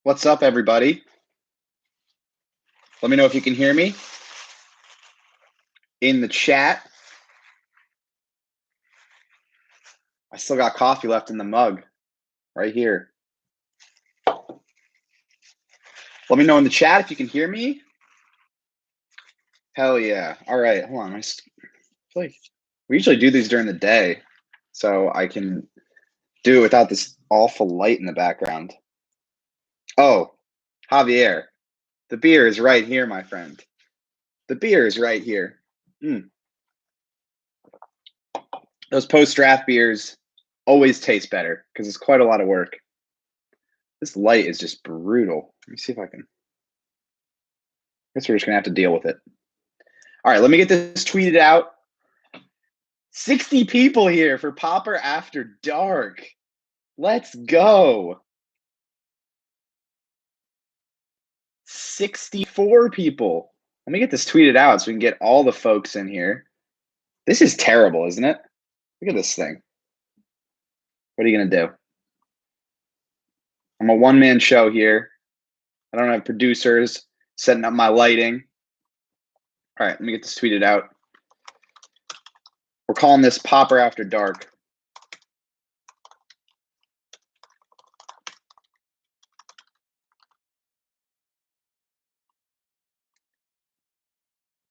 What's up, everybody? Let me know if you can hear me in the chat. I still got coffee left in the mug right here. Let me know in the chat if you can hear me. Hell yeah. All right, hold on. I feel like we usually do these during the day, so I can do it without this awful light in the background. Oh, Javier, the beer is right here, my friend. The beer is right here. Those post-draft beers always taste better because it's quite a lot of work. This light is just brutal. Let me see if I can. I guess we're just going to have to deal with it. All right, let me get this tweeted out. 60 people here for Popper After Dark. Let's go. 64 people. Let me get this tweeted out so we can get all the folks in here. This is terrible, isn't it? Look at this thing. What are you going to do? I'm a one-man show here. I don't have producers setting up my lighting. All right, let me get this tweeted out. We're calling this Popper After Dark.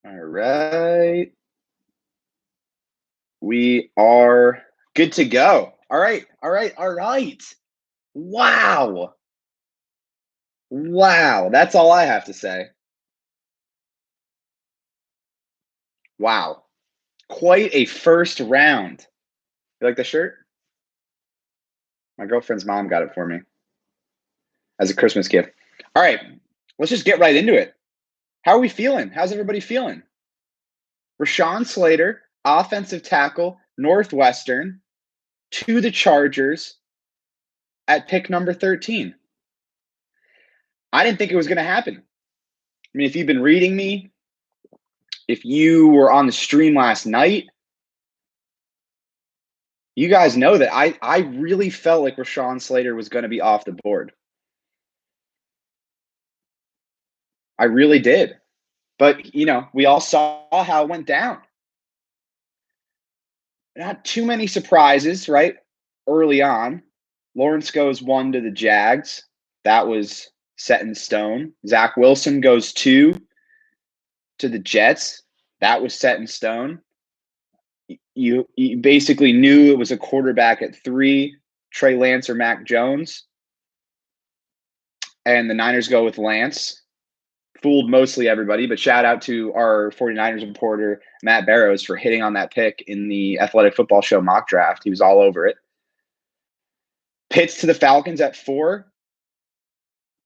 All right. We are good to go. All right. Wow. That's all I have to say. Wow. Quite a first round. You like the shirt? My girlfriend's mom got it for me as a Christmas gift. All right. Let's just get right into it. How are we feeling? How's everybody feeling? Rashawn Slater, offensive tackle, Northwestern, to the Chargers at pick number 13. I didn't think it was going to happen. I mean, if you've been reading me, if you were on the stream last night, you guys know that I really felt like Rashawn Slater was going to be off the board. I really did. But, we all saw how it went down. Not too many surprises, right? Early on, Lawrence goes 1 to the Jags. That was set in stone. Zach Wilson goes 2 to the Jets. That was set in stone. You basically knew it was a quarterback at 3, Trey Lance or Mac Jones. And the Niners go with Lance. Fooled mostly everybody, but shout out to our 49ers reporter, Matt Barrows, for hitting on that pick in the Athletic Football Show mock draft. He was all over it. Pitts to the Falcons at 4.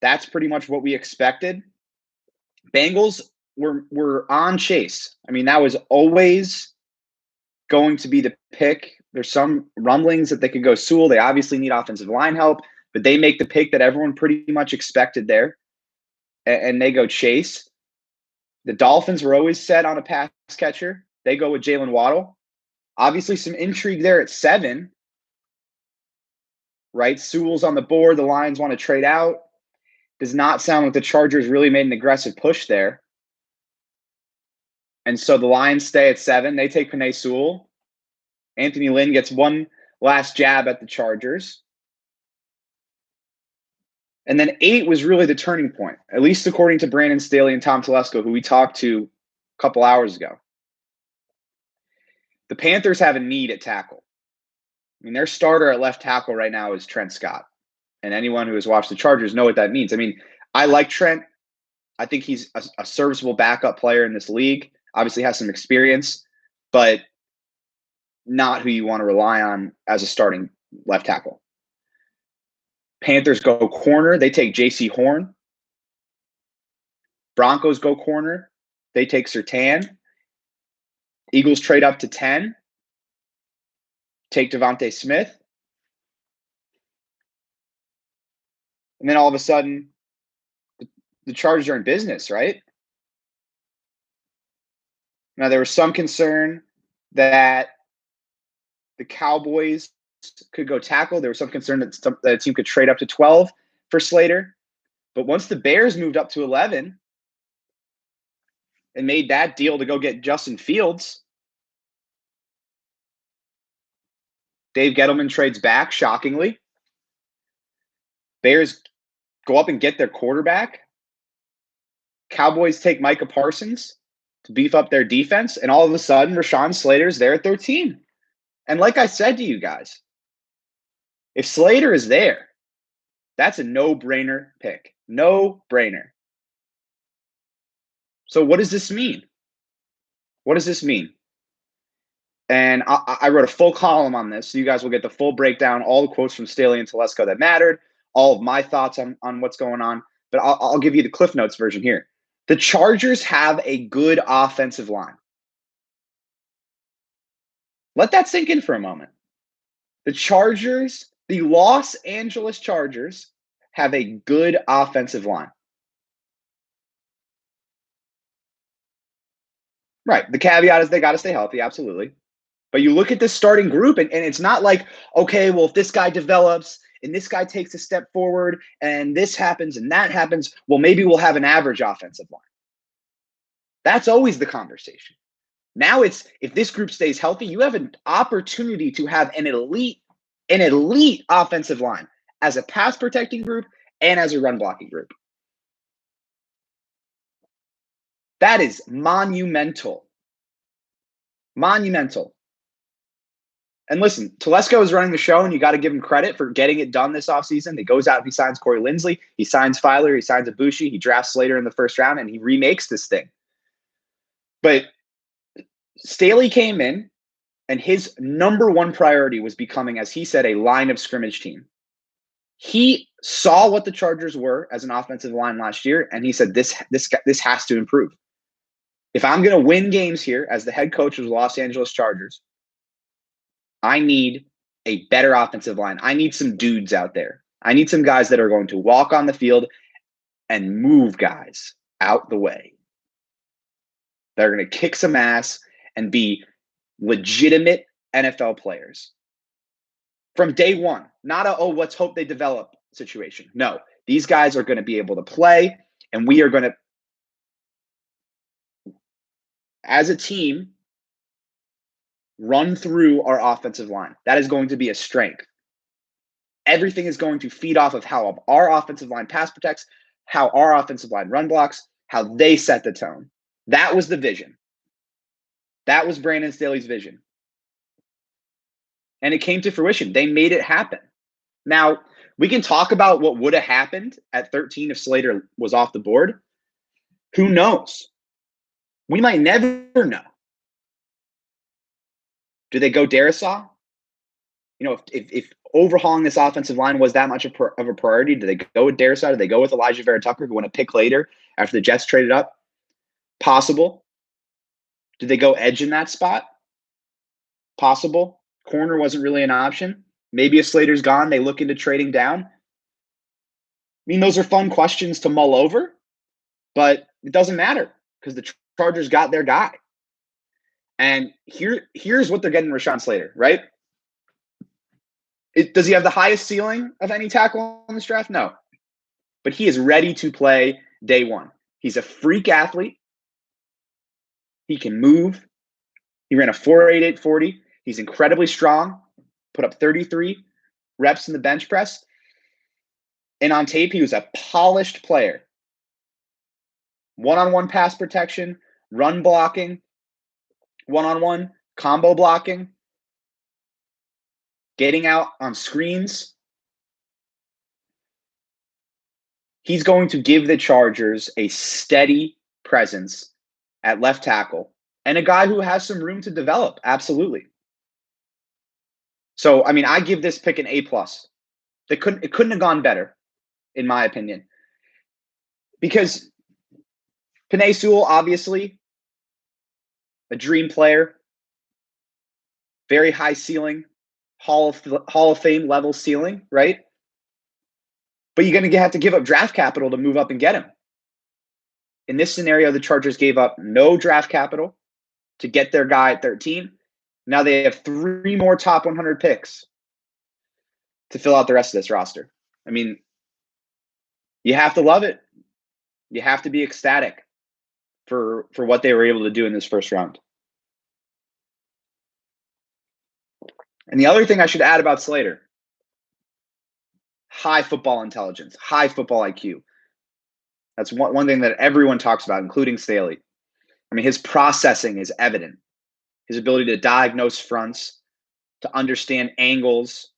That's pretty much what we expected. Bengals were on Chase. I mean, that was always going to be the pick. There's some rumblings that they could go Sewell. They obviously need offensive line help, but they make the pick that everyone pretty much expected there, and they go Chase. The Dolphins were always set on a pass catcher. They go with Jalen Waddle. Obviously, some intrigue there at 7. Right? Sewell's on the board. The Lions want to trade out. Does not sound like the Chargers really made an aggressive push there. And so the Lions stay at 7. They take Penei Sewell. Anthony Lynn gets one last jab at the Chargers. And then 8 was really the turning point, at least according to Brandon Staley and Tom Telesco, who we talked to a couple hours ago. The Panthers have a need at tackle. I mean, their starter at left tackle right now is Trent Scott. And anyone who has watched the Chargers know what that means. I mean, I like Trent. I think he's a serviceable backup player in this league. Obviously has some experience, but not who you want to rely on as a starting left tackle. Panthers go corner. They take J.C. Horn. Broncos go corner. They take Surtain. Eagles trade up to 10. Take Devontae Smith. And then all of a sudden, the Chargers are in business, right? Now, there was some concern that the Cowboys could go tackle. There was some concern that a team could trade up to 12 for Slater. But once the Bears moved up to 11 and made that deal to go get Justin Fields, Dave Gettleman trades back, shockingly. Bears go up and get their quarterback. Cowboys take Micah Parsons to beef up their defense, and all of a sudden, Rashawn Slater's there at 13. And like I said to you guys, if Slater is there, that's a no-brainer pick. No-brainer. So what does this mean? What does this mean? And I wrote a full column on this, so you guys will get the full breakdown, all the quotes from Staley and Telesco that mattered, all of my thoughts on what's going on. But I'll give you the Cliff Notes version here. The Chargers have a good offensive line. Let that sink in for a moment. The Chargers, the Los Angeles Chargers, have a good offensive line. Right. The caveat is they got to stay healthy, absolutely. But you look at this starting group, and it's not like, okay, well, if this guy develops and this guy takes a step forward and this happens and that happens, well, maybe we'll have an average offensive line. That's always the conversation. Now it's, if this group stays healthy, you have an opportunity to have an elite offensive line as a pass protecting group and as a run blocking group. That is monumental. Monumental. And listen, Telesco is running the show, and you got to give him credit for getting it done this offseason. He goes out and he signs Corey Linsley, he signs Filer, he signs Ibushi, he drafts Slater in the first round, and he remakes this thing. But Staley came in, and his number one priority was becoming, as he said, a line of scrimmage team. He saw what the Chargers were as an offensive line last year, and he said, this has to improve. If I'm going to win games here as the head coach of the Los Angeles Chargers, I need a better offensive line. I need some dudes out there. I need some guys that are going to walk on the field and move guys out the way. They're going to kick some ass and be legitimate NFL players from day one. Not a, oh, let's hope they develop situation. No, these guys are going to be able to play, and we are going to, as a team, run through our offensive line. That is going to be a strength. Everything is going to feed off of how our offensive line pass protects, how our offensive line run blocks, how they set the tone. That was the vision. That was Brandon Staley's vision. And it came to fruition. They made it happen. Now, we can talk about what would have happened at 13 if Slater was off the board. Who knows? We might never know. Do they go Darrisaw? You know, if overhauling this offensive line was that much of a priority, do they go with Darrisaw? Do they go with Elijah Vera Tucker, who went a pick later after the Jets traded up? Possible. Do they go edge in that spot? Possible. Corner wasn't really an option. Maybe if Slater's gone, they look into trading down. I mean, those are fun questions to mull over, but it doesn't matter because the Chargers got their guy. And here's what they're getting Rashawn Slater, right? Does he have the highest ceiling of any tackle in this draft? No. But he is ready to play day one. He's a freak athlete. He can move. He ran a 4.88 40. He's incredibly strong. Put up 33 reps in the bench press. And on tape, he was a polished player. One-on-one pass protection, run blocking, one-on-one combo blocking, getting out on screens. He's going to give the Chargers a steady presence at left tackle and a guy who has some room to develop. Absolutely. So, I mean, I give this pick an A+. It couldn't have gone better, in my opinion. Because Penei Sewell, obviously, a dream player, very high ceiling, Hall of Fame level ceiling, right? But you're going to have to give up draft capital to move up and get him. In this scenario, the Chargers gave up no draft capital to get their guy at 13. Now they have 3 more top 100 picks to fill out the rest of this roster. I mean, You have to love it. You have to be ecstatic for what they were able to do in this first round. And the other thing I should add about Slater, high football intelligence, high football IQ. That's one thing that everyone talks about, including Staley. I mean, his processing is evident. His ability to diagnose fronts, to understand angles,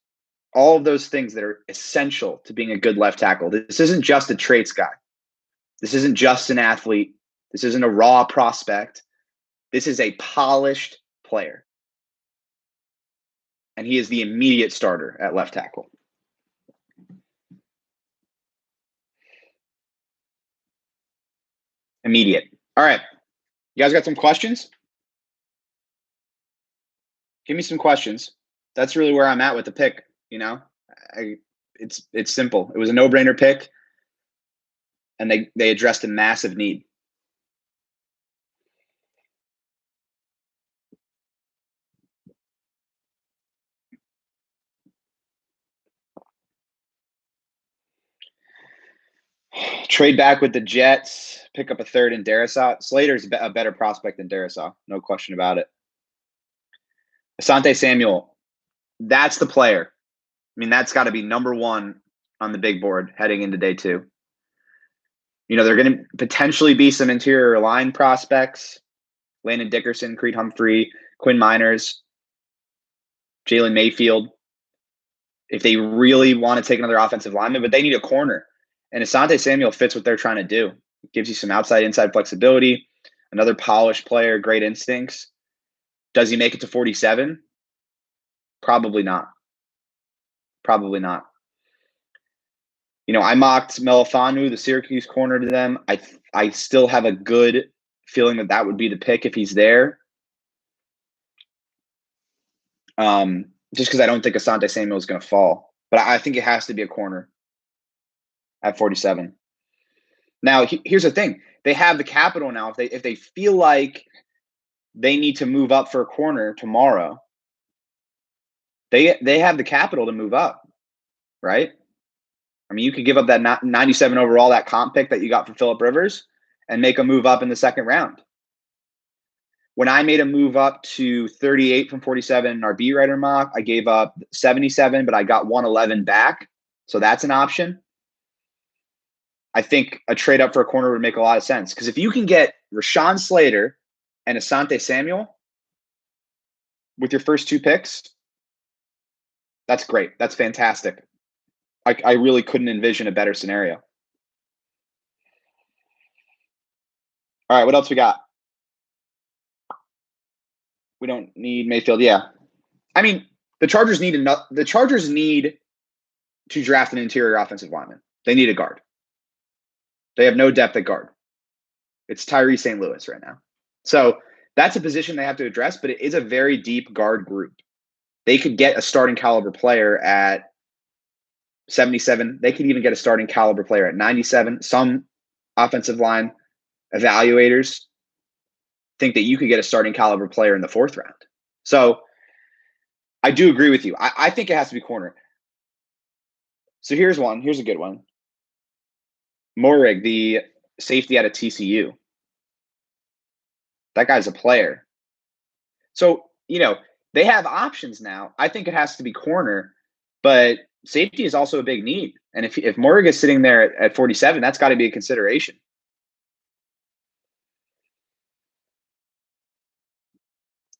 all of those things that are essential to being a good left tackle. This isn't just a traits guy. This isn't just an athlete. This isn't a raw prospect. This is a polished player. And he is the immediate starter at left tackle. Immediate. All right. You guys got some questions? Give me some questions. That's really where I'm at with the pick, you know? It's simple. It was a no-brainer pick, and they addressed a massive need. Trade back with the Jets, pick up a third in Darrisaw. Slater's a better prospect than Darrisaw, no question about it. Asante Samuel, that's the player. I mean, that's got to be number one on the big board heading into day two. You know, there are going to potentially be some interior line prospects. Landon Dickerson, Creed Humphrey, Quinn Miners, Jalen Mayfield. If they really want to take another offensive lineman, but they need a corner. And Asante Samuel fits what they're trying to do. It gives you some outside-inside flexibility, another polished player, great instincts. Does he make it to 47? Probably not. Probably not. You know, I mocked Melifonwu, the Syracuse corner, to them. I still have a good feeling that would be the pick if he's there. Just because I don't think Asante Samuel is going to fall. But I think it has to be a corner at 47. Now, here's the thing. They have the capital now. If they feel like they need to move up for a corner tomorrow, they have the capital to move up, right? I mean, you could give up that 97 overall, that comp pick that you got for Phillip Rivers, and make a move up in the second round. When I made a move up to 38 from 47 in our B Writer mock, I gave up 77, but I got 111 back. So that's an option. I think a trade up for a corner would make a lot of sense. Because if you can get Rashawn Slater and Asante Samuel with your first two picks, that's great. That's fantastic. I really couldn't envision a better scenario. All right, what else we got? We don't need Mayfield. Yeah. I mean, the Chargers need to draft an interior offensive lineman. They need a guard. They have no depth at guard. It's Tyree St. Louis right now. So that's a position they have to address, but it is a very deep guard group. They could get a starting caliber player at 77. They could even get a starting caliber player at 97. Some offensive line evaluators think that you could get a starting caliber player in the fourth round. So I do agree with you. I think it has to be corner. So here's one. Here's a good one. Moehrig, the safety out of TCU. That guy's a player. So, you know, they have options now. I think it has to be corner, but safety is also a big need. And if Moehrig is sitting there at 47, that's got to be a consideration.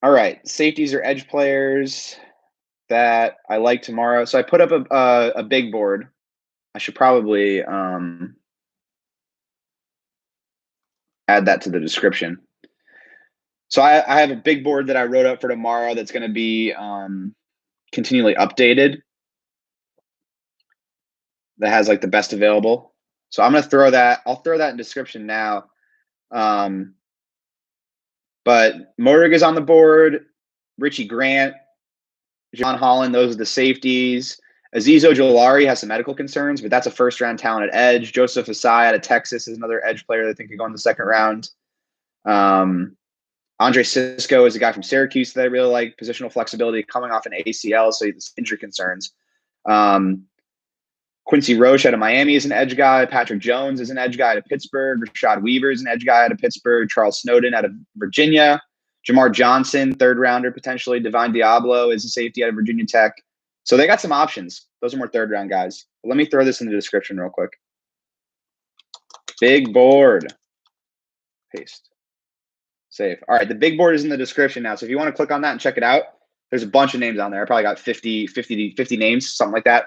All right, safeties or edge players that I like tomorrow. So I put up a big board. I should probably add that to the description. So I have a big board that I wrote up for tomorrow that's going to be continually updated. That has like the best available. So I'm going to throw that. I'll throw that in description now. But Moehrig is on the board. Richie Grant, John Holland, those are the safeties. Azeez Ojulari has some medical concerns, but that's a first-round talent at edge. Joseph Asai out of Texas is another edge player that I think could go in the second round. Andre Cisco is a guy from Syracuse that I really like. Positional flexibility, coming off an ACL, so he's injury concerns. Quincy Roche out of Miami is an edge guy. Patrick Jones is an edge guy out of Pittsburgh. Rashad Weaver is an edge guy out of Pittsburgh. Charles Snowden out of Virginia. Jamar Johnson, third rounder potentially. Divine Diablo is a safety out of Virginia Tech. So they got some options. Those are more third round guys. But let me throw this in the description real quick. Big board. Paste. Save. All right, the big board is in the description now. So if you want to click on that and check it out, there's a bunch of names on there. I probably got 50 names, something like that.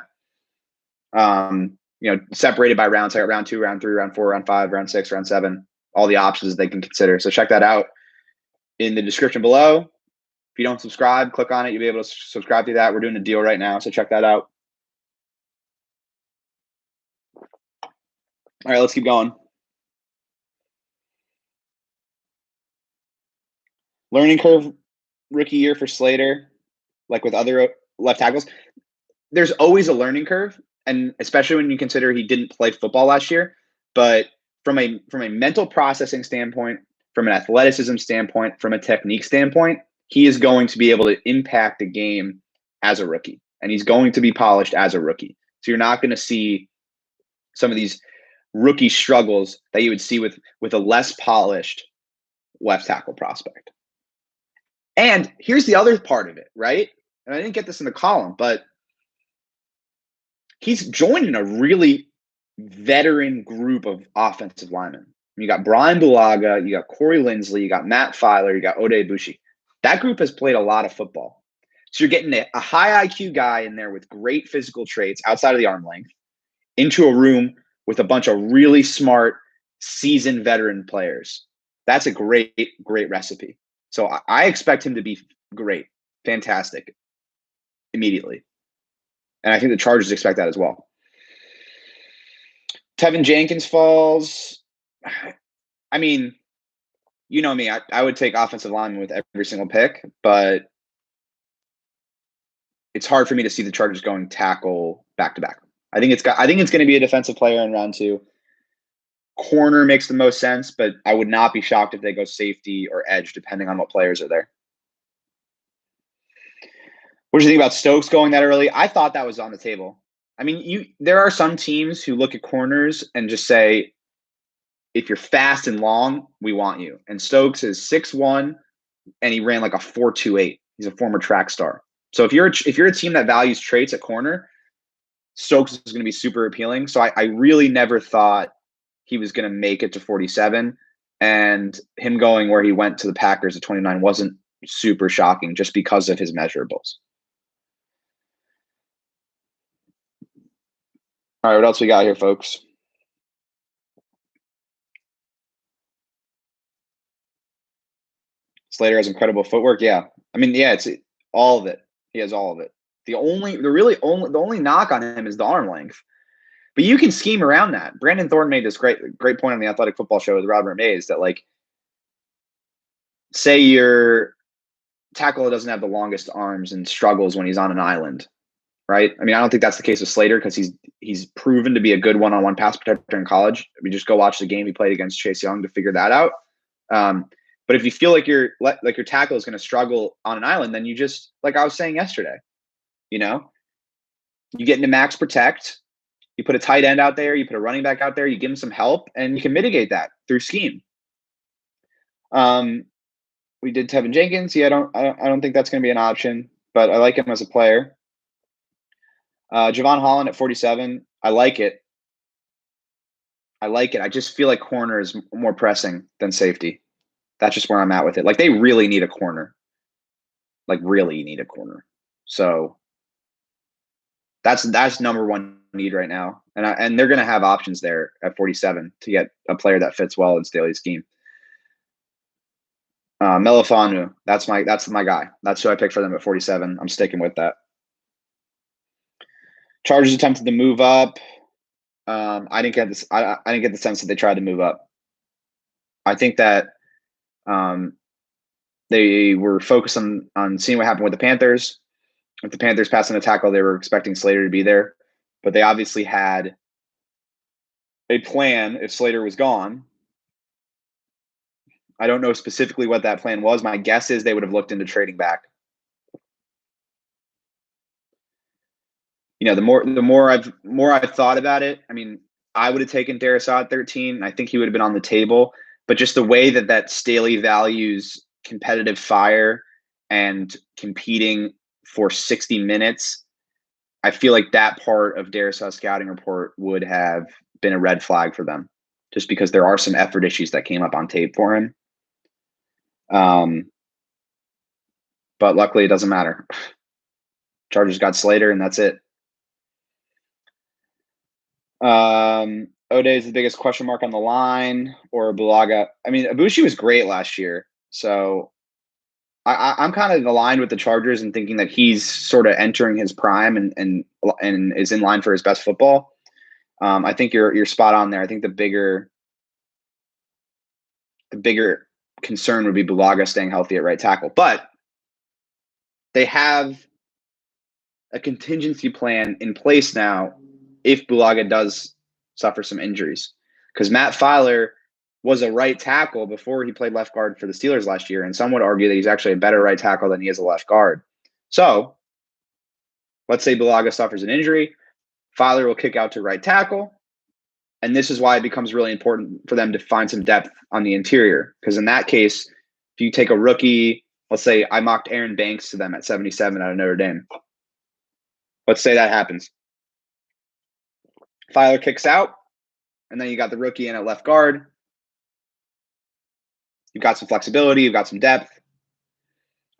Separated by rounds. I got round 2, round 3, round 4, round 5, round 6, round 7, all the options they can consider. So check that out in the description below. If you don't subscribe, click on it. You'll be able to subscribe to that. We're doing a deal right now, so check that out. All right, let's keep going. Learning curve rookie year for Slater, like with other left tackles. There's always a learning curve, and especially when you consider he didn't play football last year. But from a mental processing standpoint, from an athleticism standpoint, from a technique standpoint, he is going to be able to impact the game as a rookie, and he's going to be polished as a rookie. So you're not going to see some of these rookie struggles that you would see with a less polished left tackle prospect. And here's the other part of it, right? And I didn't get this in the column, but he's joined in a really veteran group of offensive linemen. You got Brian Bulaga, you got Corey Linsley, you got Matt Filer, you got Ode Bushi. That group has played a lot of football. So you're getting a high IQ guy in there with great physical traits outside of the arm length into a room with a bunch of really smart, seasoned veteran players. That's a great recipe. So I expect him to be great, fantastic, immediately. And I think the Chargers expect that as well. Tevin Jenkins falls. I mean, you know me. I would take offensive lineman with every single pick, but it's hard for me to see the Chargers going tackle back to back. I think it's going to be a defensive player in round 2. Corner makes the most sense, but I would not be shocked if they go safety or edge, depending on what players are there. What do you think about Stokes going that early? I thought that was on the table. I mean, there are some teams who look at corners and just say, if you're fast and long, we want you. And Stokes is 6'1", and he ran like a 4.28. He's a former track star. So if you're a team that values traits at corner, Stokes is going to be super appealing. So I really never thought he was going to make it to 47, and him going where he went to the Packers at 29 wasn't super shocking just because of his measurables. All right, what else we got here, folks? Slater has incredible footwork. Yeah. I mean, yeah, it's all of it. He has all of it. The only knock on him is the arm length. But you can scheme around that. Brandon Thornton made this great point on the Athletic Football Show with Robert Mays that, like, say your tackle doesn't have the longest arms and struggles when he's on an island, right? I mean, I don't think that's the case with Slater because he's proven to be a good one-on-one pass protector in college. We just go watch the game he played against Chase Young to figure that out. But if you feel like your tackle is going to struggle on an island, then you just, like I was saying yesterday, you get into max protect. You put a tight end out there, you put a running back out there, you give him some help, and you can mitigate that through scheme. We did Tevin Jenkins. Yeah, I don't think that's going to be an option, but I like him as a player. Javon Holland at 47. I like it. I just feel like corner is more pressing than safety. That's just where I'm at with it. Like, they really need a corner. Like, really need a corner. So that's number one need right now, and they're going to have options there at 47 to get a player that fits well in Staley's scheme. Melifanu, that's my guy. That's who I picked for them at 47. I'm sticking with that. Chargers attempted to move up. I didn't get this. I didn't get the sense that they tried to move up. I think that they were focused on seeing what happened with the Panthers. If the Panthers passed on a tackle, they were expecting Slater to be there. But they obviously had a plan if Slater was gone. I don't know specifically what that plan was. My guess is they would have looked into trading back. the more I've thought about it, I mean, I would have taken Darrisaw at 13. I think he would have been on the table, but just the way that Staley values competitive fire and competing for 60 minutes, I feel like that part of Darrisaw's scouting report would have been a red flag for them, just because there are some effort issues that came up on tape for him. But luckily, it doesn't matter. Chargers got Slater, and that's it. O'Day is the biggest question mark on the line, or Bulaga. I mean, Ibushi was great last year, so I'm kind of aligned with the Chargers and thinking that he's sort of entering his prime and is in line for his best football. I think you're spot on there. I think the bigger concern would be Bulaga staying healthy at right tackle, but they have a contingency plan in place now if Bulaga does suffer some injuries, because Matt Filer was a right tackle before he played left guard for the Steelers last year, and some would argue that he's actually a better right tackle than he is a left guard. So let's say Bulaga suffers an injury, Filer will kick out to right tackle, and this is why it becomes really important for them to find some depth on the interior, because in that case, if you take a rookie, let's say I mocked Aaron Banks to them at 77 out of Notre Dame. Let's say that happens. Filer kicks out, and then you got the rookie in at left guard. You've got some flexibility. You've got some depth.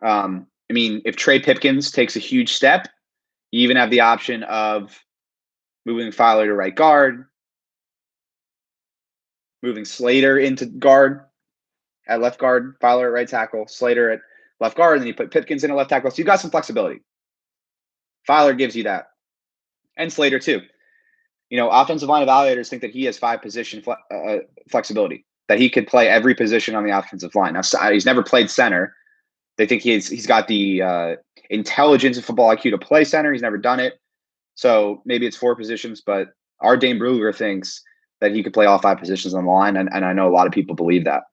I mean, if Trey Pipkins takes a huge step, you even have the option of moving Filer to right guard, moving Slater into guard at left guard, Filer at right tackle, Slater at left guard, and then you put Pipkins in at left tackle. So you've got some flexibility. Filer gives you that. And Slater too. Offensive line evaluators think that he has 5 position flexibility, that he could play every position on the offensive line. Now, he's never played center. They think he's got the intelligence and football IQ to play center. He's never done it. So maybe it's 4 positions, but our Dane Brugler thinks that he could play all 5 positions on the line, and I know a lot of people believe that.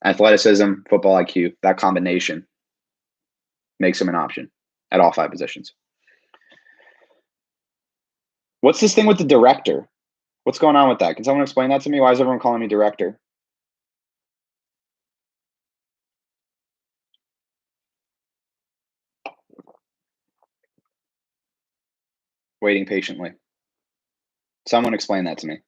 Athleticism, football IQ, that combination makes him an option at all 5 positions. What's this thing with the director? What's going on with that? Can someone explain that to me? Why is everyone calling me director? Waiting patiently. Someone explain that to me.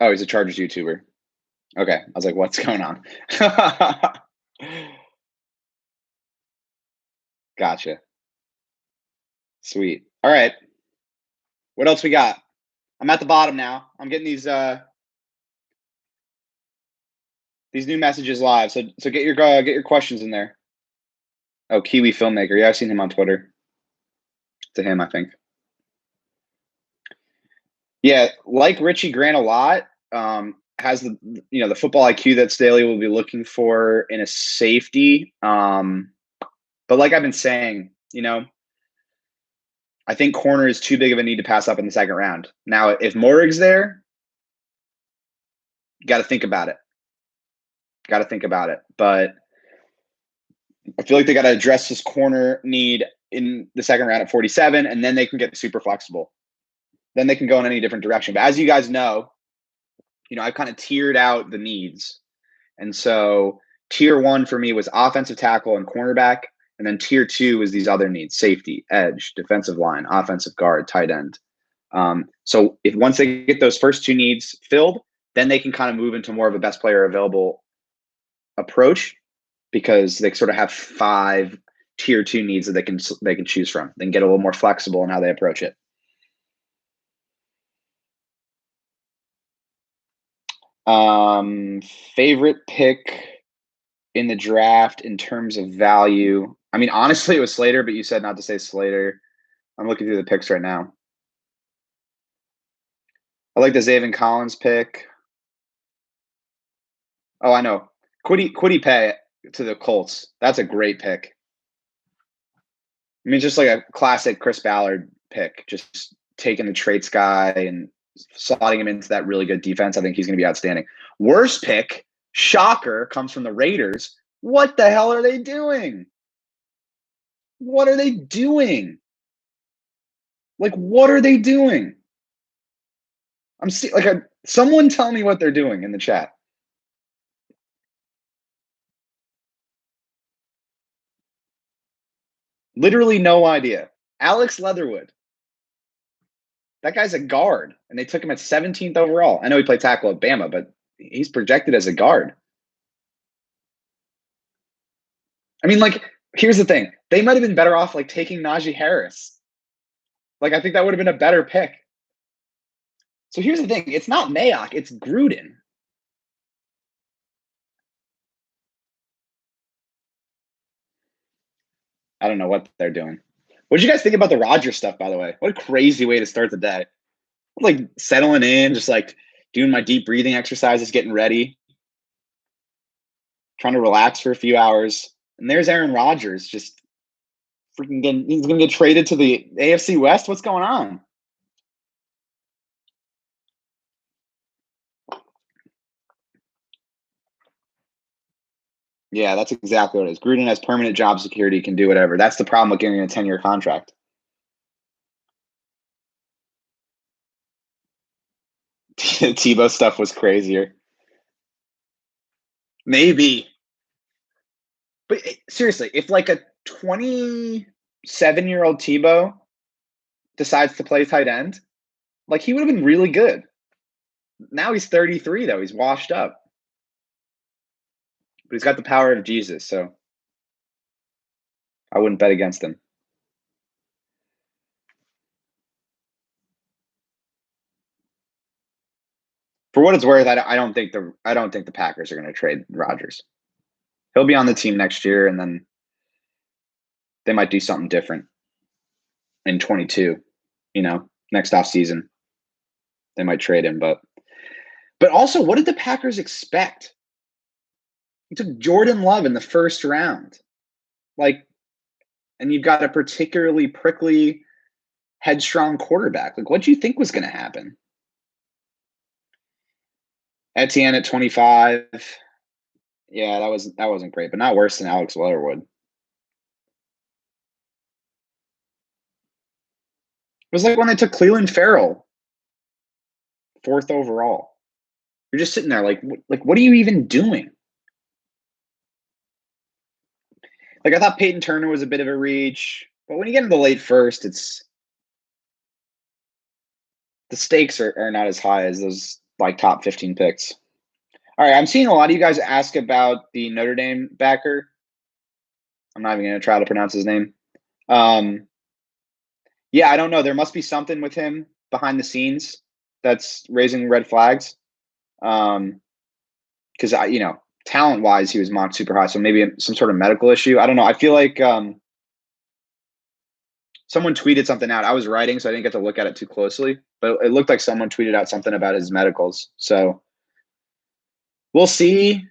Oh, he's a Chargers YouTuber. Okay. I was like, what's going on? Gotcha. Sweet. All right. What else we got? I'm at the bottom now. I'm getting these new messages live. So get your questions in there. Oh, Kiwi filmmaker. Yeah, I've seen him on Twitter. To him, I think. Yeah, like Richie Grant a lot. Has the football IQ that Staley will be looking for in a safety. But like I've been saying, I think corner is too big of a need to pass up in the second round. Now, if Morig's there, you got to think about it. But I feel like they got to address this corner need in the second round at 47, and then they can get super flexible. Then they can go in any different direction. But as you guys know, I've kind of tiered out the needs. And so tier 1 for me was offensive tackle and cornerback. And then tier 2 is these other needs: safety, edge, defensive line, offensive guard, tight end. So once they get those first 2 needs filled, then they can kind of move into more of a best player available approach, because they sort of have 5 tier 2 needs that they can choose from. They can get a little more flexible in how they approach it. Favorite pick in the draft in terms of value. I mean, honestly, it was Slater, but you said not to say Slater. I'm looking through the picks right now. I like the Zaven Collins pick. Oh, I know. Kwity Paye to the Colts. That's a great pick. I mean, just like a classic Chris Ballard pick. Just taking the traits guy and slotting him into that really good defense. I think he's going to be outstanding. Worst pick, shocker, comes from the Raiders. What the hell are they doing? What are they doing? Like, what are they doing? Someone tell me what they're doing in the chat. Literally no idea. Alex Leatherwood. That guy's a guard, and they took him at 17th overall. I know he played tackle at Bama, but he's projected as a guard. I mean, like, here's the thing. They might have been better off, like, taking Najee Harris. Like, I think that would have been a better pick. So here's the thing. It's not Mayock. It's Gruden. I don't know what they're doing. What did you guys think about the Rodgers stuff, by the way? What a crazy way to start the day. Like, settling in, just, like, doing my deep breathing exercises, getting ready, trying to relax for a few hours. And there's Aaron Rodgers just freaking getting – he's going to get traded to the AFC West? What's going on? Yeah, that's exactly what it is. Gruden has permanent job security, can do whatever. That's the problem with getting a 10-year contract. Tebow stuff was crazier. Maybe. But seriously, if like a 27-year-old Tebow decides to play tight end, like he would have been really good. Now he's 33, though. He's washed up. But he's got the power of Jesus, so I wouldn't bet against him. For what it's worth, I don't think the Packers are going to trade Rodgers. He'll be on the team next year, and then they might do something different in 22. You know, next off season, they might trade him. But also, what did the Packers expect? He took Jordan Love in the first round, like, and you've got a particularly prickly, headstrong quarterback. Like, what do you think was going to happen? Etienne at 25. Yeah, that wasn't great, but not worse than Alex Leatherwood. It was like when they took Cleveland Farrell, 4th overall. You're just sitting there like, what are you even doing? Like, I thought Peyton Turner was a bit of a reach, but when you get into the late first, the stakes are not as high as those like top 15 picks. All right, I'm seeing a lot of you guys ask about the Notre Dame backer. I'm not even going to try to pronounce his name. Yeah, I don't know. There must be something with him behind the scenes that's raising red flags. Because talent-wise, he was mocked super high. So maybe some sort of medical issue. I don't know. I feel like someone tweeted something out. I was writing, so I didn't get to look at it too closely. But it looked like someone tweeted out something about his medicals. So we'll see.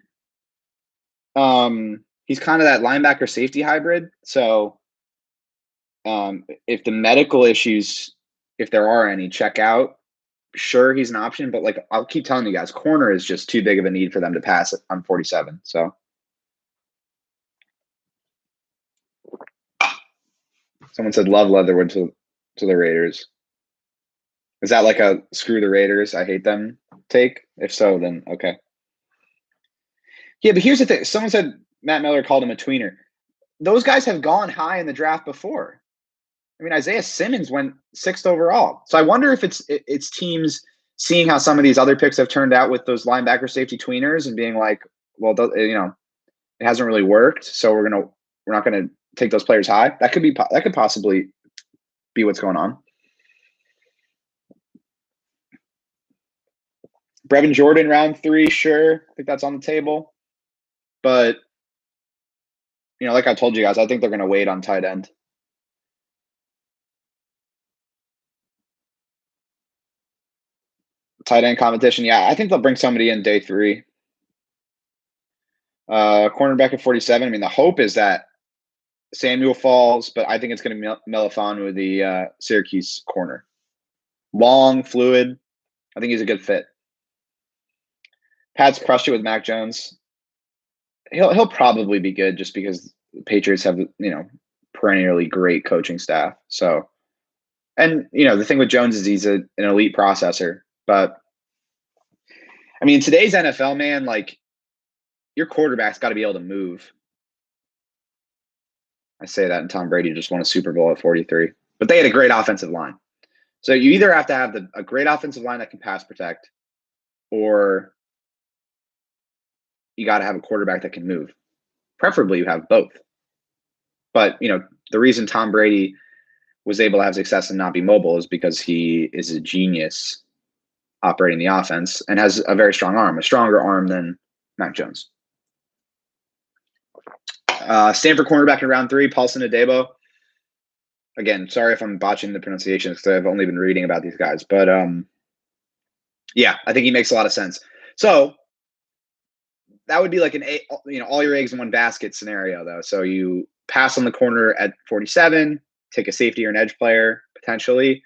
He's kind of that linebacker safety hybrid. So if the medical issues, if there are any, check out. Sure, he's an option, but like I'll keep telling you guys, corner is just too big of a need for them to pass on 47. So someone said love Leatherwood to the Raiders. Is that like a screw the Raiders, I hate them take? If so, then okay. Yeah, but here's the thing. Someone said Matt Miller called him a tweener. Those guys have gone high in the draft before. I mean, Isaiah Simmons went 6th overall. So I wonder if it's teams seeing how some of these other picks have turned out with those linebacker safety tweeners and being like, well, it hasn't really worked, so we're not gonna take those players high. That could possibly be what's going on. Brevin Jordan, round 3, sure. I think that's on the table. But like I told you guys, I think they're gonna wait on tight end. Tight end competition, yeah. I think they'll bring somebody in day 3. Cornerback at 47. I mean, the hope is that Samuel falls, but I think it's going to be Melifonwu, the Syracuse corner. Long, fluid. I think he's a good fit. Pat's crushed it with Mac Jones. He'll probably be good just because the Patriots have, perennially great coaching staff. So, and the thing with Jones is he's an elite processor. But I mean, today's NFL, man, like your quarterback's got to be able to move. I say that, and Tom Brady just won a Super Bowl at 43. But they had a great offensive line. So you either have to have a great offensive line that can pass protect, or you got to have a quarterback that can move. Preferably you have both. But, the reason Tom Brady was able to have success and not be mobile is because he is a genius operating the offense and has a very strong arm, a stronger arm than Mac Jones. Stanford cornerback in round 3, Paulson Adebo. Again, sorry if I'm botching the pronunciations because I've only been reading about these guys. But, yeah, I think he makes a lot of sense. So that would be like all your eggs in one basket scenario, though. So you pass on the corner at 47, take a safety or an edge player potentially,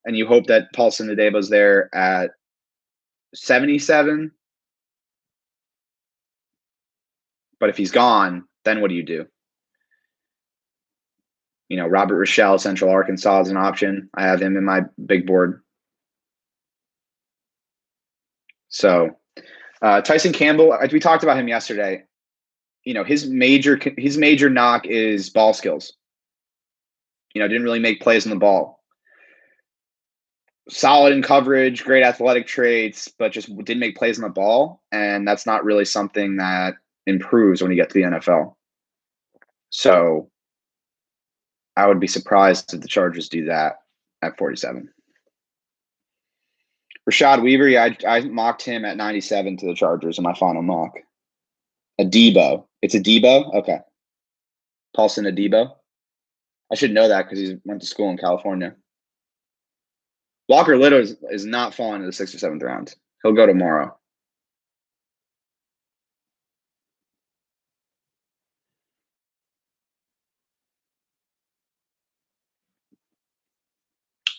and you hope that Paulson Adebo's there at 77. But if he's gone, then what do you do? Robert Rochelle, Central Arkansas is an option. I have him in my big board. So Tyson Campbell, we talked about him yesterday. His major knock is ball skills. Didn't really make plays on the ball. Solid in coverage, great athletic traits, but just didn't make plays on the ball. And that's not really something that improves when you get to the NFL. So I would be surprised if the Chargers do that at 47. Rashad Weaver, I mocked him at 97 to the Chargers in my final mock. Adebo. It's Adebo? Okay. Paulson Adebo. I should know that because he went to school in California. Walker Little is not falling to the 6th or 7th round. He'll go tomorrow.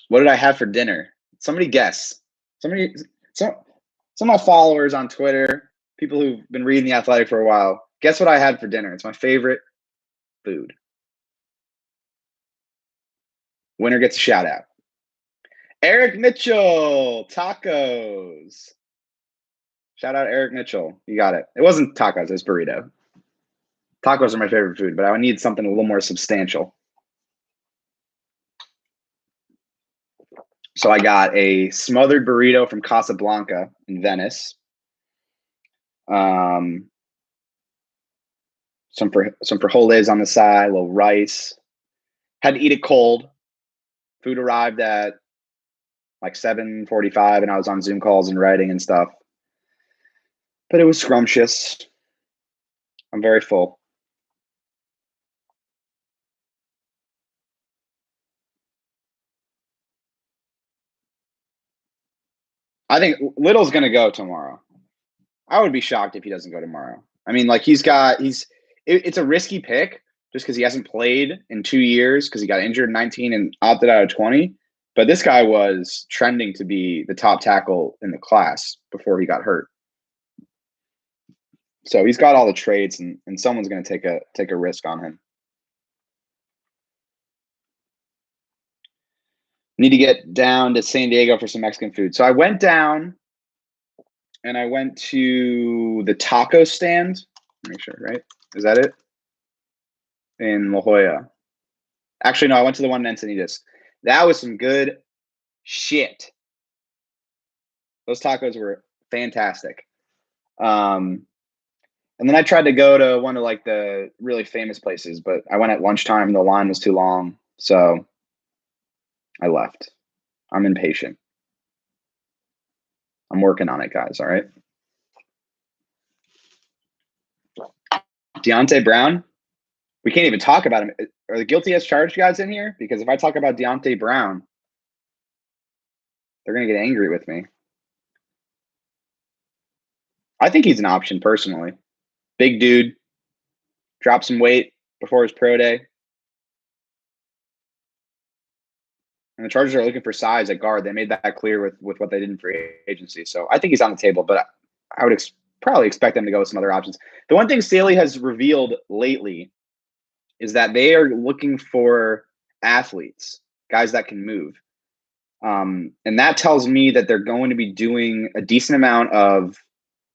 What did I have for dinner? Somebody guess. Some of my followers on Twitter, people who've been reading The Athletic for a while, guess what I had for dinner? It's my favorite food. Winner gets a shout out. Eric Mitchell, tacos. Shout out Eric Mitchell. You got it. It wasn't tacos, it was burrito. Tacos are my favorite food, but I would need something a little more substantial. So I got a smothered burrito from Casablanca in Venice. Some frijoles on the side, a little rice. Had to eat it cold. Food arrived at like 7:45, and I was on Zoom calls and writing and stuff. But it was scrumptious. I'm very full. I think Little's going to go tomorrow. I would be shocked if he doesn't go tomorrow. I mean, like it's a risky pick just because he hasn't played in 2 years because he got injured in 19 and opted out of 20. But this guy was trending to be the top tackle in the class before he got hurt. So he's got all the traits, and someone's going to take a risk on him. Need to get down to San Diego for some Mexican food. So I went down and I went to the taco stand. Make sure, right? Is that it? In La Jolla. Actually, no, I went to the one in Encinitas. That was some good shit. Those tacos were fantastic. And then I tried to go to one of like the really famous places, but I went at lunchtime and the line was too long. So I left. I'm impatient. I'm working on it, guys. All right. Deontay Brown. We can't even talk about him. Are the guilty as charged guys in here? Because if I talk about Deontay Brown, they're going to get angry with me. I think he's an option personally. Big dude. Dropped some weight before his pro day. And the Chargers are looking for size at guard. They made that clear with what they did in free agency. So I think he's on the table, but I would probably expect them to go with some other options. The one thing Staley has revealed lately is that they are looking for athletes, guys that can move. And that tells me that they're going to be doing a decent amount of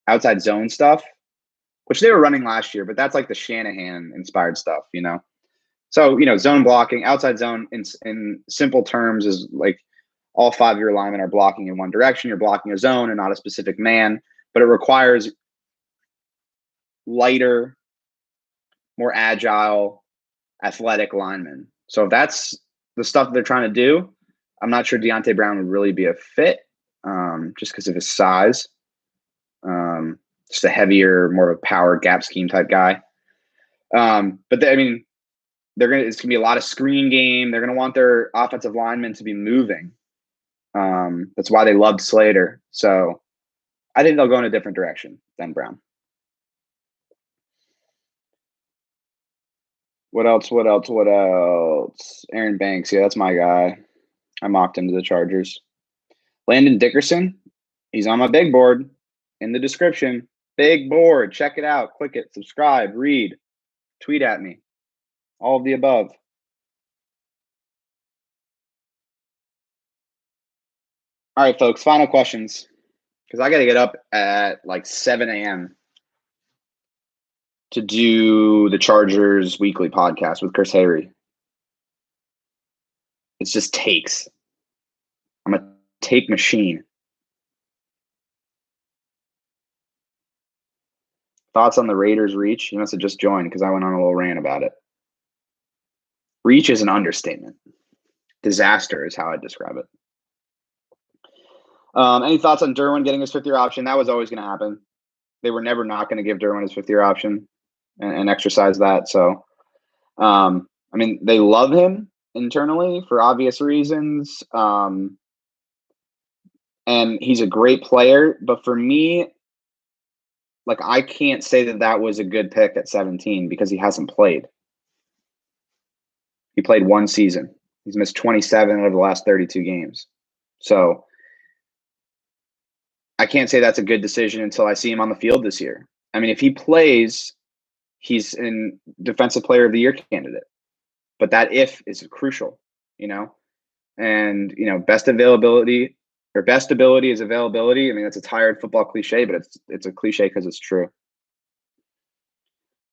outside zone stuff, which they were running last year, but that's like the Shanahan inspired stuff, you know? So, you know, zone blocking, outside zone in simple terms is like all 5 of your linemen are blocking in one direction. You're blocking a zone and not a specific man, but it requires lighter, more agile, athletic linemen. So if that's the stuff they're trying to do, I'm not sure Deonte Brown would really be a fit, just because of his size. Just a heavier, more of a power gap scheme type guy. But I mean, it's gonna be a lot of screen game. They're gonna want their offensive linemen to be moving. That's why they loved Slater. So I think they'll go in a different direction than Brown. What else? Aaron Banks. Yeah, that's my guy. I mocked him to the Chargers. Landon Dickerson. He's on my big board in the description. Big board. Check it out. Click it. Subscribe. Read. Tweet at me. All of the above. All right, folks. Final questions. Because I got to get up at like 7 a.m. to do the Chargers weekly podcast with Chris Hayre. It's just takes. I'm a take machine. Thoughts on the Raiders' reach? You must have just joined because I went on a little rant about it. Reach is an understatement. Disaster is how I describe it. Any thoughts on Derwin getting his fifth-year option? That was always going to happen. They were never not going to give Derwin his fifth-year option and exercise that. So, I mean, they love him internally for obvious reasons. And he's a great player. But for me, like, I can't say that was a good pick at 17 because he hasn't played. He played one season. He's missed 27 out of the last 32 games. So I can't say that's a good decision until I see him on the field this year. I mean, if he plays, he's in Defensive Player of the Year candidate. But that if is crucial, you know? And, you know, best ability is availability. I mean, that's a tired football cliche, but it's a cliche because it's true.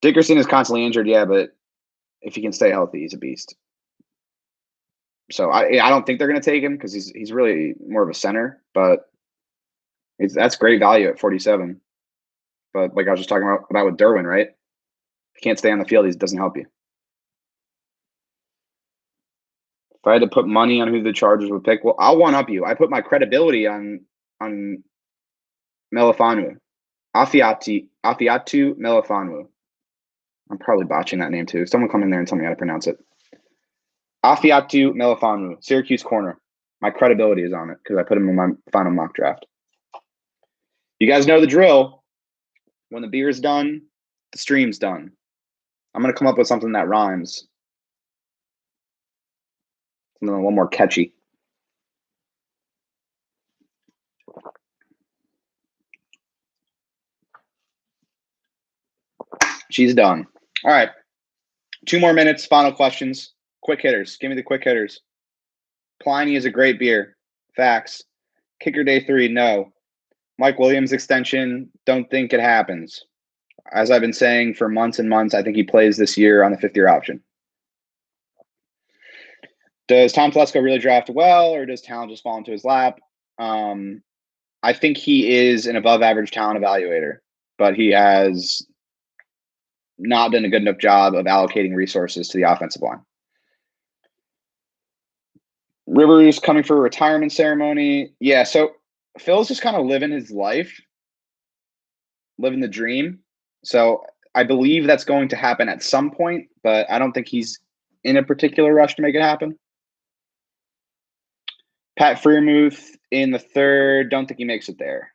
Dickerson is constantly injured, yeah, but if he can stay healthy, he's a beast. So I don't think they're going to take him because he's really more of a center, but that's great value at 47. But like I was just talking about with Derwin, right? If he can't stay on the field, he doesn't help you. If I had to put money on who the Chargers would pick, well, I'll one-up you. I put my credibility on Melifonwu. Afiatu Melifonwu. I'm probably botching that name too. Someone come in there and tell me how to pronounce it. Afiatu Melifonwu, Syracuse corner. My credibility is on it because I put him in my final mock draft. You guys know the drill. When the beer's done, the stream's done. I'm going to come up with something that rhymes. Something a little more catchy. She's done. All right. 2 more minutes. Final questions. Quick hitters. Give me the quick hitters. Pliny is a great beer. Facts. Kicker Day 3. No. Mike Williams extension. Don't think it happens. As I've been saying for months and months, I think he plays this year on the 5th-year option. Does Tom Telesco really draft well, or does talent just fall into his lap? I think he is an above-average talent evaluator, but he has not done a good enough job of allocating resources to the offensive line. Rivers coming for a retirement ceremony. Yeah, so Phil's just kind of living his life, living the dream. So I believe that's going to happen at some point, but I don't think he's in a particular rush to make it happen. Pat Freiermuth in the 3rd. Don't think he makes it there.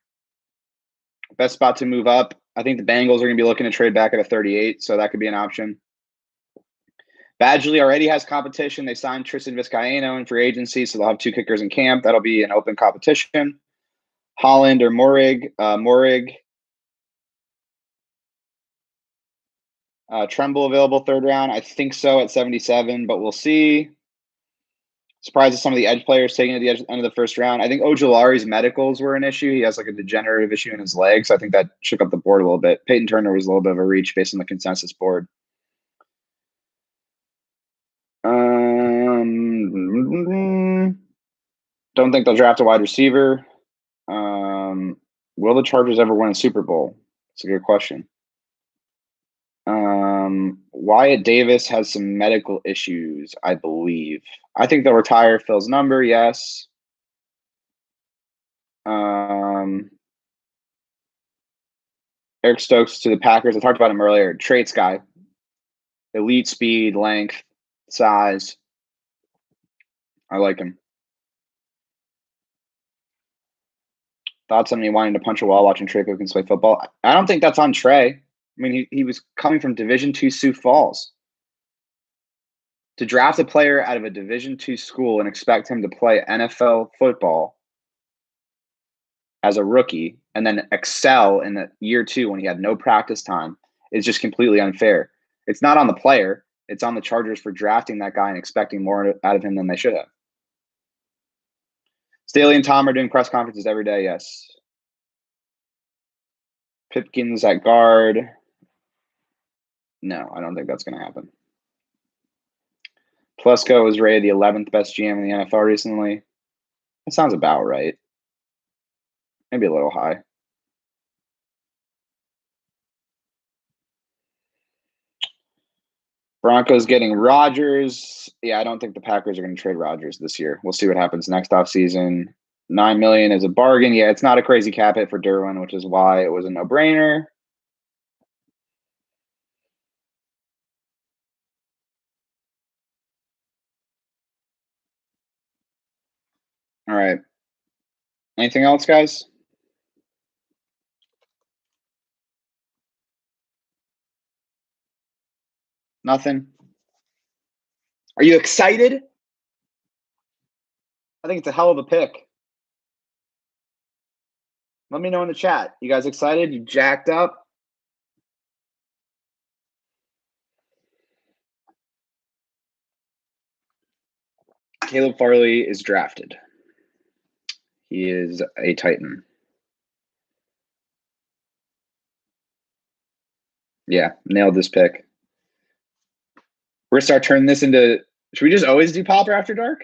Best spot to move up. I think the Bengals are going to be looking to trade back at a 38, so that could be an option. Badgley already has competition. They signed Tristan Vizcaino in free agency, so they'll have 2 kickers in camp. That'll be an open competition. Holland or Morig. Tremble available 3rd round. I think so at 77, but we'll see. Surprised at some of the edge players taking at the end of the 1st round. I think Ojulari's medicals were an issue. He has like a degenerative issue in his leg, so I think that shook up the board a little bit. Peyton Turner was a little bit of a reach based on the consensus board. Don't think they'll draft a wide receiver. Will the Chargers ever win a Super Bowl? It's a good question. Wyatt Davis has some medical issues, I believe. I think they'll retire Phil's number, yes. Eric Stokes to the Packers. I talked about him earlier. Traits guy. Elite speed, length, size. I like him. Thoughts on me wanting to punch a wall watching Trey Pipkins play football? I don't think that's on Trey. I mean, he was coming from Division II Sioux Falls. To draft a player out of a Division II school and expect him to play NFL football as a rookie and then excel in the year 2 when he had no practice time is just completely unfair. It's not on the player. It's on the Chargers for drafting that guy and expecting more out of him than they should have. Staley and Tom are doing press conferences every day, yes. Pipkins at guard. No, I don't think that's going to happen. Plesko was rated the 11th best GM in the NFL recently. That sounds about right. Maybe a little high. Broncos getting Rodgers. Yeah, I don't think the Packers are going to trade Rodgers this year. We'll see what happens next offseason. $9 million is a bargain. Yeah, it's not a crazy cap hit for Derwin, which is why it was a no-brainer. All right. Anything else, guys? Nothing? Are you excited? I think it's a hell of a pick. Let me know in the chat. You guys excited? You jacked up? Caleb Farley is drafted. He is a Titan. Yeah, nailed this pick. We're going to start turning this into – should we just always do Pauper After Dark?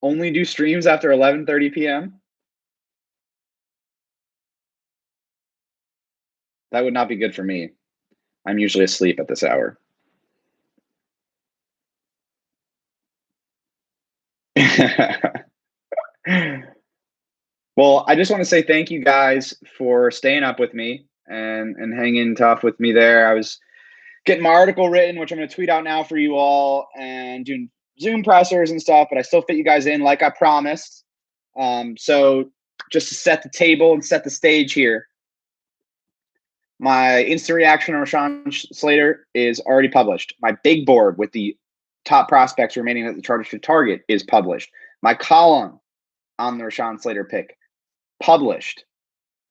Only do streams after 11:30 p.m.? That would not be good for me. I'm usually asleep at this hour. Well, I just want to say thank you guys for staying up with me and hanging tough with me there. I was getting my article written, which I'm going to tweet out now for you all, and doing Zoom pressers and stuff, but I still fit you guys in like I promised. So just to set the table and set the stage here, my instant reaction on Rashawn Slater is already published. My big board with the top prospects remaining that the Chargers should target is published. My column on the Rashawn Slater pick, published.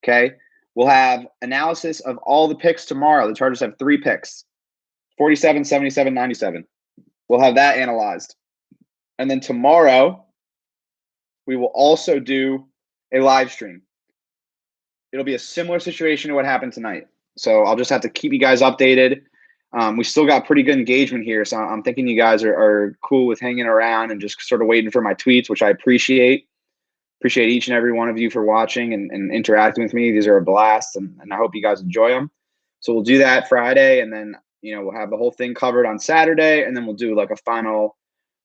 Okay. We'll have analysis of all the picks tomorrow. The Chargers have 3 picks, 47, 77, 97. We'll have that analyzed. And then tomorrow, we will also do a live stream. It'll be a similar situation to what happened tonight. So I'll just have to keep you guys updated. We still got pretty good engagement here. So I'm thinking you guys are cool with hanging around and just sort of waiting for my tweets, which I appreciate. Appreciate each and every one of you for watching and interacting with me. These are a blast, and I hope you guys enjoy them. So we'll do that Friday, and then we'll have the whole thing covered on Saturday, and then we'll do like a final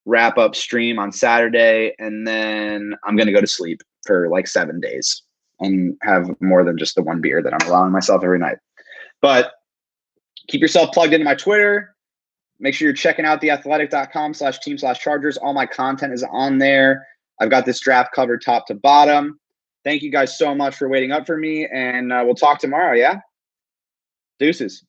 wrap-up stream on Saturday, and then I'm going to go to sleep for like 7 days and have more than just the one beer that I'm allowing myself every night. But keep yourself plugged into my Twitter. Make sure you're checking out theathletic.com/team/Chargers. All my content is on there. I've got this draft covered top to bottom. Thank you guys so much for waiting up for me, and we'll talk tomorrow, yeah? Deuces.